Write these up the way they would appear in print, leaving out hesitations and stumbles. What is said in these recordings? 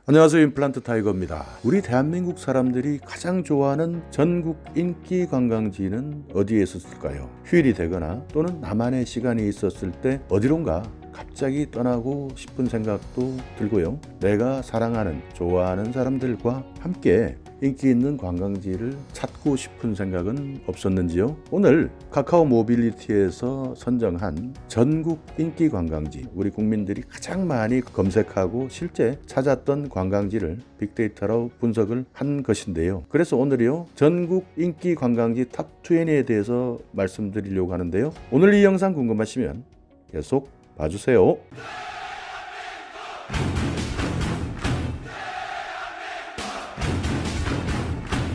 안녕하세요. 임플란트 타이거입니다. 우리 대한민국 사람들이 가장 좋아하는 전국 인기 관광지는 어디에 있었을까요? 휴일이 되거나 또는 나만의 시간이 있었을 때 어디론가 갑자기 떠나고 싶은 생각도 들고요. 내가 사랑하는, 좋아하는 사람들과 함께 인기 있는 관광지를 찾고 싶은 생각은 없었는지요? 오늘 카카오 모빌리티에서 선정한 전국 인기 관광지, 우리 국민들이 가장 많이 검색하고 실제 찾았던 관광지를 빅데이터로 분석을 한 것인데요. 그래서 오늘이요, 전국 인기 관광지 탑 20에 대해서 말씀드리려고 하는데요. 오늘 이 영상 궁금하시면 계속 봐주세요.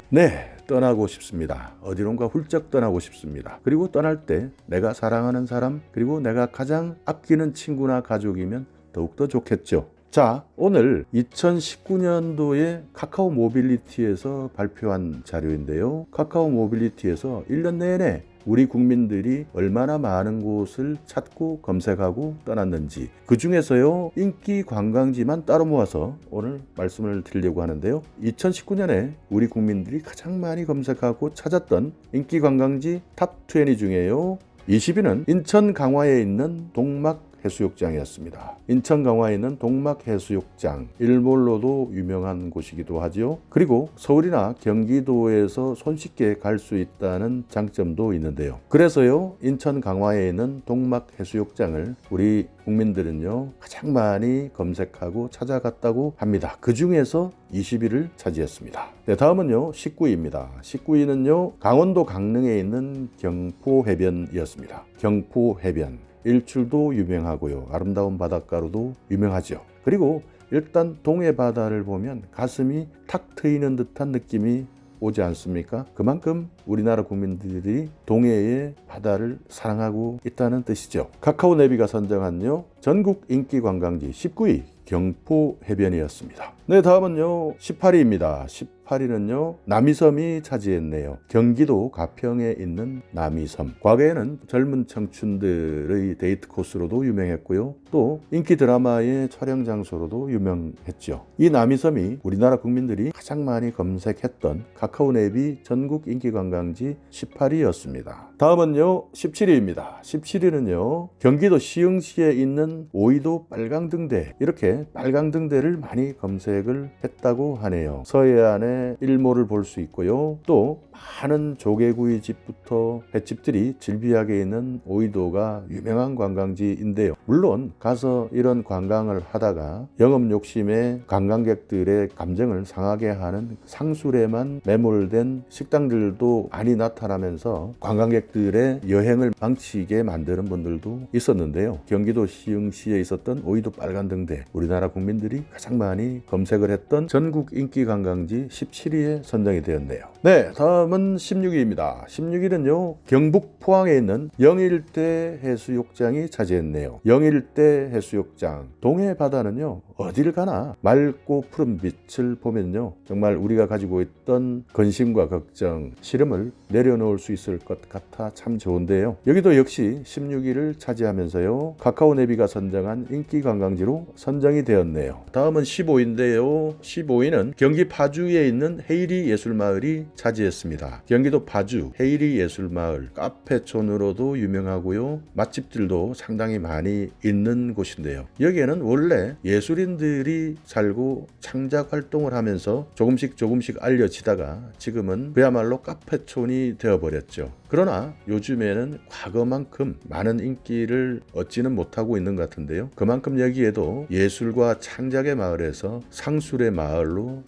네, 떠나고 싶습니다. 어디론가 훌쩍 떠나고 싶습니다. 그리고 떠날 때 내가 사랑하는 사람, 그리고 내가 가장 아끼는 친구나 가족이면 더욱더 좋겠죠. 자, 오늘 2019년도에 카카오 모빌리티에서 발표한 자료인데요. 카카오 모빌리티에서 1년 내내 우리 국민들이 얼마나 많은 곳을 찾고 검색하고 떠났는지, 그 중에서요 인기 관광지만 따로 모아서 오늘 말씀을 드리려고 하는데요. 2019년에 우리 국민들이 가장 많이 검색하고 찾았던 인기 관광지 탑 20 중에요 20위는 인천 강화에 있는 동막 해수욕장이었습니다. 인천 강화에 있는 동막 해수욕장, 일몰로도 유명한 곳이기도 하죠. 그리고 서울이나 경기도에서 손쉽게 갈 수 있다는 장점도 있는데요. 그래서요 인천 강화에 있는 동막 해수욕장을 우리 국민들은요 가장 많이 검색하고 찾아갔다고 합니다. 그 중에서 20위를 차지했습니다. 네, 다음은요 19위입니다. 19위는요 강원도 강릉에 있는 경포해변이었습니다. 경포해변, 일출도 유명하고요. 아름다운 바닷가로도 유명하죠. 그리고 일단 동해 바다를 보면 가슴이 탁 트이는 듯한 느낌이 오지 않습니까? 그만큼 우리나라 국민들이 동해의 바다를 사랑하고 있다는 뜻이죠. 카카오 네비가 선정한요 전국 인기 관광지 19위 경포해변이었습니다. 네, 다음은요 18위입니다. 18위는요 남이섬이 차지했네요. 경기도 가평에 있는 남이섬. 과거에는 젊은 청춘들의 데이트 코스로도 유명했고요. 또 인기 드라마의 촬영 장소로도 유명했죠. 이 남이섬이 우리나라 국민들이 가장 많이 검색했던 카카오 네비 전국 인기 관광지 18위였습니다. 다음은요 17위입니다. 17위는요 경기도 시흥시에 있는 오이도 빨강등대, 이렇게 빨강등대를 많이 검색을 했다고 하네요. 서해안에 일몰을 볼 수 있고요. 또 많은 조개구이 집부터 횟집들이 질비하게 있는 오이도가 유명한 관광지인데요. 물론 가서 이런 관광을 하다가 영업 욕심에 관광객들의 감정을 상하게 하는 상술에만 매몰된 식당들도 많이 나타나면서 관광객들의 여행을 망치게 만드는 분들도 있었는데요. 경기도 시흥시에 있었던 오이도 빨간등대, 우리나라 국민들이 가장 많이 검색을 했던 전국 인기 관광지 17위에 선정이 되었네요. 네, 다음은 16위입니다. 16위는요 경북 포항에 있는 영일대 해수욕장이 차지했네요. 영일대 해수욕장, 동해 바다는요 어딜 가나 맑고 푸른 빛을 보면요 정말 우리가 가지고 있던 근심과 걱정, 시름을 내려놓을 수 있을 것 같아 참 좋은데요. 여기도 역시 16위를 차지하면서요 카카오 네비가 선정한 인기 관광지로 선정이 되었네요. 다음은 15위인데요 15위는 경기 파주에 있는 헤이리 예술마을이 차지했습니다. 경기도 파주 헤이리 예술마을, 카페촌으로도 유명하고요 맛집들도 상당히 많이 있는 곳인데요. 여기에는 원래 예술인들이 살고 창작 활동을 하면서 조금씩 알려지다가 지금은 그야말로 카페촌이 되어버렸죠. 그러나 요즘에는 과거만큼 많은 인기를 얻지는 못하고 있는 것 같은데요. 그만큼 여기에도 예술과 창작의 마을에서 상술의 마을로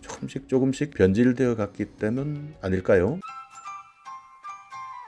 조금씩 변질되어 갔기 때문 아닐까요?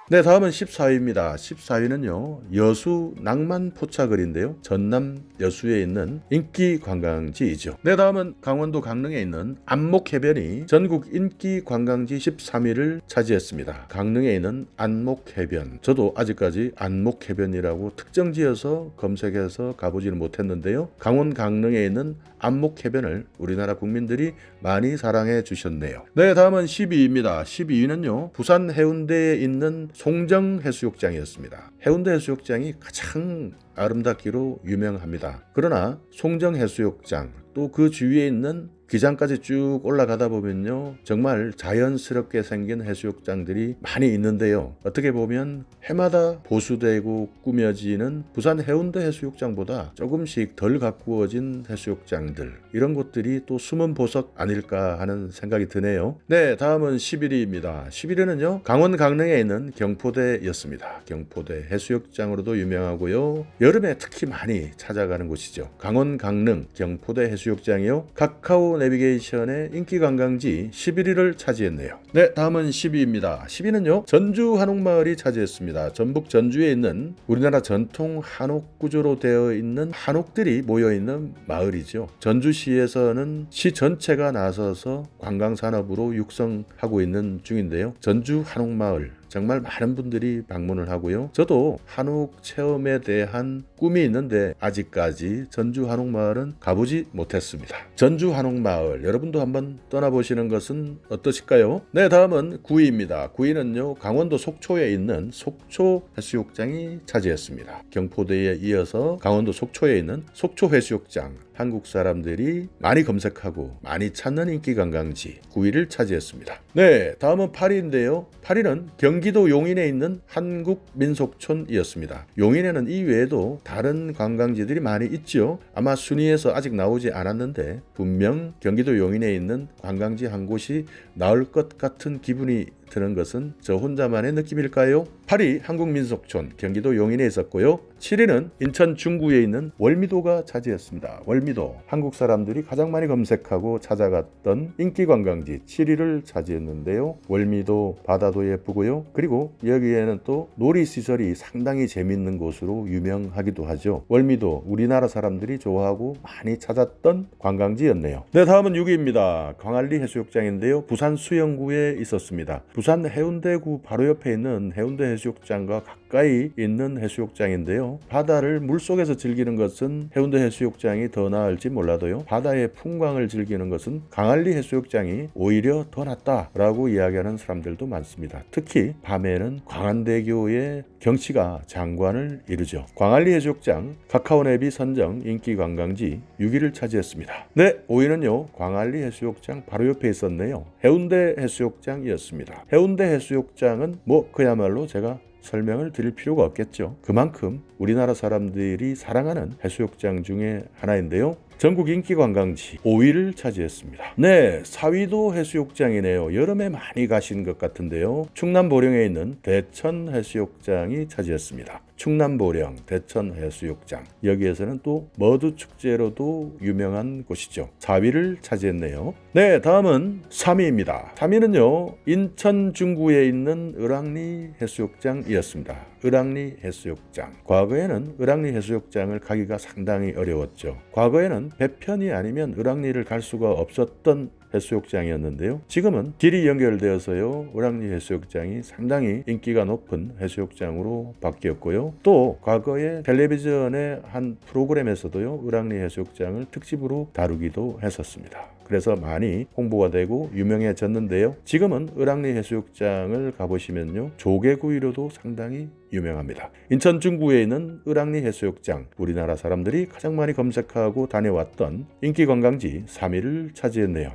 네, 다음은 14위입니다. 14위는요 여수 낭만 포차거리인데요. 전남 여수에 있는 인기 관광지이죠. 네, 다음은 강원도 강릉에 있는 안목해변이 전국 인기 관광지 13위를 차지했습니다. 강릉에 있는 안목해변, 저도 아직까지 안목해변이라고 특정 지어서 검색해서 가보지는 못했는데요. 강원 강릉에 있는 안목해변을 우리나라 국민들이 많이 사랑해 주셨네요. 네, 다음은 12위입니다. 12위는요 부산 해운대에 있는 송정 해수욕장이었습니다. 해운대 해수욕장이 가장 아름답기로 유명합니다. 그러나 송정 해수욕장 또 그 주위에 있는 기장까지 쭉 올라가다 보면요, 정말 자연스럽게 생긴 해수욕장들이 많이 있는데요. 어떻게 보면 해마다 보수되고 꾸며지는 부산 해운대 해수욕장보다 조금씩 덜 가꾸어진 해수욕장들, 이런 곳들이 또 숨은 보석 아닐까 하는 생각이 드네요. 네, 다음은 11위입니다. 11위는요, 강원 강릉에 있는 경포대였습니다. 경포대 해수욕장으로도 유명하고요, 여름에 특히 많이 찾아가는 곳이죠. 강원 강릉 경포대 해수욕장이요, 카카오 내비게이션의 인기 관광지 11위를 차지했네요. 네, 다음은 12위입니다. 10위는요, 전주 한옥마을이 차지했습니다. 전북 전주에 있는 우리나라 전통 한옥 구조로 되어 있는 한옥들이 모여있는 마을이죠. 전주시에서는 시 전체가 나서서 관광산업으로 육성하고 있는 중인데요. 전주 한옥마을 정말 많은 분들이 방문을 하고요. 저도 한옥 체험에 대한 꿈이 있는데 아직까지 전주 한옥마을은 가보지 못했습니다. 전주 한옥마을 여러분도 한번 떠나보시는 것은 어떠실까요? 네, 다음은 9위입니다. 9위는요, 강원도 속초에 있는 속초 해수욕장이 차지했습니다. 경포대에 이어서 강원도 속초에 있는 속초 해수욕장, 한국 사람들이 많이 검색하고 많이 찾는 인기 관광지 9위를 차지했습니다. 네, 다음은 8위인데요. 8위는 경기도 용인에 있는 한국민속촌이었습니다. 용인에는 이 외에도 다른 관광지들이 많이 있죠. 아마 순위에서 아직 나오지 않았는데 분명 경기도 용인에 있는 관광지 한 곳이 나올 것 같은 기분이 드는 것은 저 혼자만의 느낌일까요? 8위 한국민속촌 경기도 용인에 있었고요. 7위는 인천 중구에 있는 월미도가 차지했습니다. 월미도 한국 사람들이 가장 많이 검색하고 찾아갔던 인기 관광지 7위를 차지했는데요. 월미도 바다도 예쁘고요. 그리고 여기에는 또 놀이시설이 상당히 재밌는 곳으로 유명하기도 하죠. 월미도 우리나라 사람들이 좋아하고 많이 찾았던 관광지였네요. 네, 다음은 6위입니다. 광안리 해수욕장인데요. 부산 수영구에 있었습니다. 부산 해운대구 바로 옆에 있는 해운대 해수욕장과 가까이 있는 해수욕장인데요. 바다를 물속에서 즐기는 것은 해운대 해수욕장이 더 나을지 몰라도요, 바다의 풍광을 즐기는 것은 광안리 해수욕장이 오히려 더 낫다라고 이야기하는 사람들도 많습니다. 특히 밤에는 광안대교의 경치가 장관을 이루죠. 광안리 해수욕장 카카오네비 선정 인기 관광지 6위를 차지했습니다. 네, 5위는요, 광안리 해수욕장 바로 옆에 있었네요. 해운대 해수욕장이었습니다. 해운대 해수욕장은 그야말로 제가 설명을 드릴 필요가 없겠죠. 그만큼 우리나라 사람들이 사랑하는 해수욕장 중에 하나인데요. 전국 인기 관광지 5위를 차지했습니다. 네, 4위도 해수욕장이네요. 여름에 많이 가신 것 같은데요. 충남 보령에 있는 대천 해수욕장이 차지했습니다. 충남 보령 대천 해수욕장, 여기에서는 또 머드 축제로도 유명한 곳이죠. 4위를 차지했네요. 네, 다음은 3위입니다. 3위는요, 인천 중구에 있는 을왕리 해수욕장이었습니다. 을왕리 해수욕장. 과거에는 을왕리 해수욕장을 가기가 상당히 어려웠죠. 과거에는 배편이 아니면 을왕리를 갈 수가 없었던 해수욕장이었는데요. 지금은 길이 연결되어서요, 을왕리 해수욕장이 상당히 인기가 높은 해수욕장으로 바뀌었고요. 또 과거에 텔레비전의 한 프로그램에서도요, 을왕리 해수욕장을 특집으로 다루기도 했었습니다. 그래서 많이 홍보가 되고 유명해졌는데요. 지금은 을왕리 해수욕장을 가보시면요, 조개구이로도 상당히 유명합니다. 인천 중구에 있는 을왕리 해수욕장, 우리나라 사람들이 가장 많이 검색하고 다녀왔던 인기 관광지 3위를 차지했네요.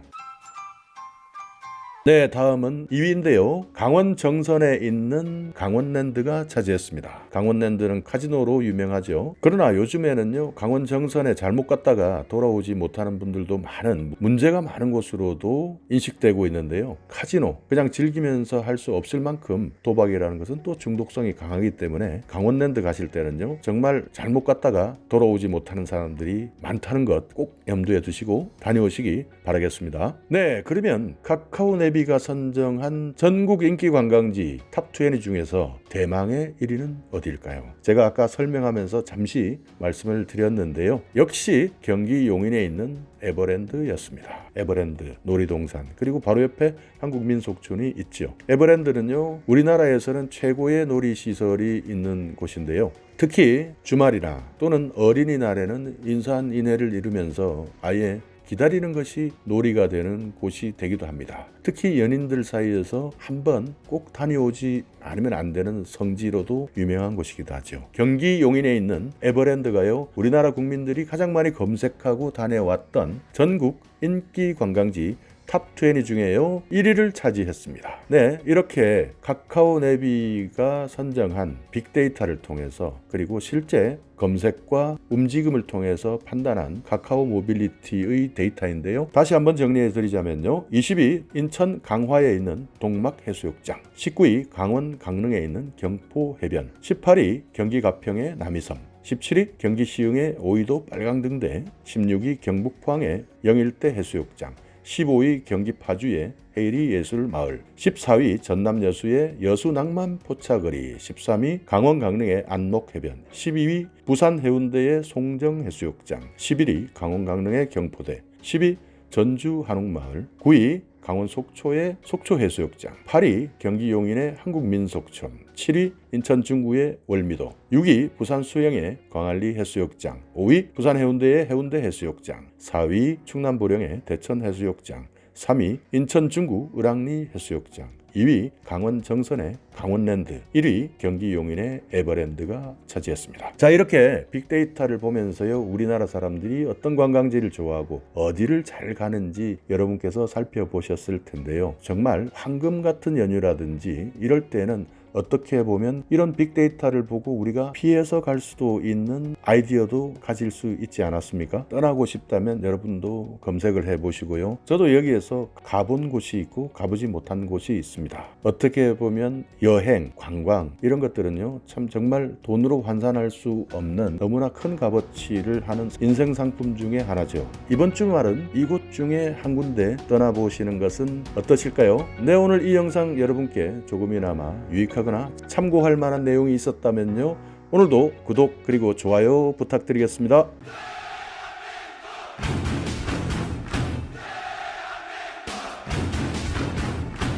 네, 다음은 2위인데요. 강원 정선에 있는 강원랜드가 차지했습니다. 강원랜드는 카지노로 유명하죠. 그러나 요즘에는요, 강원 정선에 잘못 갔다가 돌아오지 못하는 분들도 문제가 많은 곳으로도 인식되고 있는데요. 카지노, 그냥 즐기면서 할 수 없을 만큼 도박이라는 것은 또 중독성이 강하기 때문에 강원랜드 가실 때는요, 정말 잘못 갔다가 돌아오지 못하는 사람들이 많다는 것 꼭 염두에 두시고 다녀오시기 바라겠습니다. 네, 그러면 카카오 네비가 선정한 전국 인기 관광지 탑20 중에서 대망의 1위는 어디일까요? 제가 아까 설명하면서 잠시 말씀을 드렸는데요. 역시 경기 용인에 있는 에버랜드였습니다. 에버랜드 놀이동산, 그리고 바로 옆에 한국민속촌이 있죠. 에버랜드는요, 우리나라에서는 최고의 놀이시설이 있는 곳인데요. 특히 주말이나 또는 어린이날에는 인산인해를 이루면서 아예 기다리는 것이 놀이가 되는 곳이 되기도 합니다. 특히 연인들 사이에서 한번 꼭 다녀오지 않으면 안 되는 성지로도 유명한 곳이기도 하죠. 경기 용인에 있는 에버랜드가요, 우리나라 국민들이 가장 많이 검색하고 다녀왔던 전국 인기 관광지 탑20 중에요 1위를 차지했습니다. 네, 이렇게 카카오 네비가 선정한 빅데이터를 통해서 그리고 실제 검색과 움직임을 통해서 판단한 카카오 모빌리티의 데이터인데요. 다시 한번 정리해 드리자면요. 20위 인천 강화에 있는 동막 해수욕장, 19위 강원 강릉에 있는 경포 해변, 18위 경기 가평의 남이섬, 17위 경기 시흥의 오이도 빨강등대, 16위 경북 포항의 영일대 해수욕장, 15위 경기 파주의 헤이리 예술마을, 14위 전남 여수의 여수낭만 포차거리, 13위 강원 강릉의 안목해변, 12위 부산 해운대의 송정해수욕장, 11위 강원 강릉의 경포대, 10위 전주 한옥마을, 9위 강원 속초의 속초해수욕장, 8위 경기 용인의 한국민속촌, 7위 인천 중구의 월미도, 6위 부산 수영의 광안리 해수욕장, 5위 부산 해운대의 해운대 해수욕장, 4위 충남 보령의 대천 해수욕장, 3위 인천 중구 을왕리 해수욕장, 2위 강원 정선의 강원랜드, 1위 경기 용인의 에버랜드가 차지했습니다. 자, 이렇게 빅데이터를 보면서요, 우리나라 사람들이 어떤 관광지를 좋아하고 어디를 잘 가는지 여러분께서 살펴보셨을 텐데요. 정말 황금 같은 연휴라든지 이럴 때는 어떻게 보면 이런 빅데이터를 보고 우리가 피해서 갈 수도 있는 아이디어도 가질 수 있지 않았습니까? 떠나고 싶다면 여러분도 검색을 해보시고요. 저도 여기에서 가본 곳이 있고 가보지 못한 곳이 있습니다. 어떻게 보면 여행, 관광 이런 것들은요, 참 정말 돈으로 환산할 수 없는 너무나 큰 값어치를 하는 인생 상품 중에 하나죠. 이번 주말은 이곳 중에 한 군데 떠나보시는 것은 어떠실까요? 네, 오늘 이 영상 여러분께 조금이나마 유익하거나 참고할 만한 내용이 있었다면요, 오늘도 구독 그리고 좋아요 부탁드리겠습니다.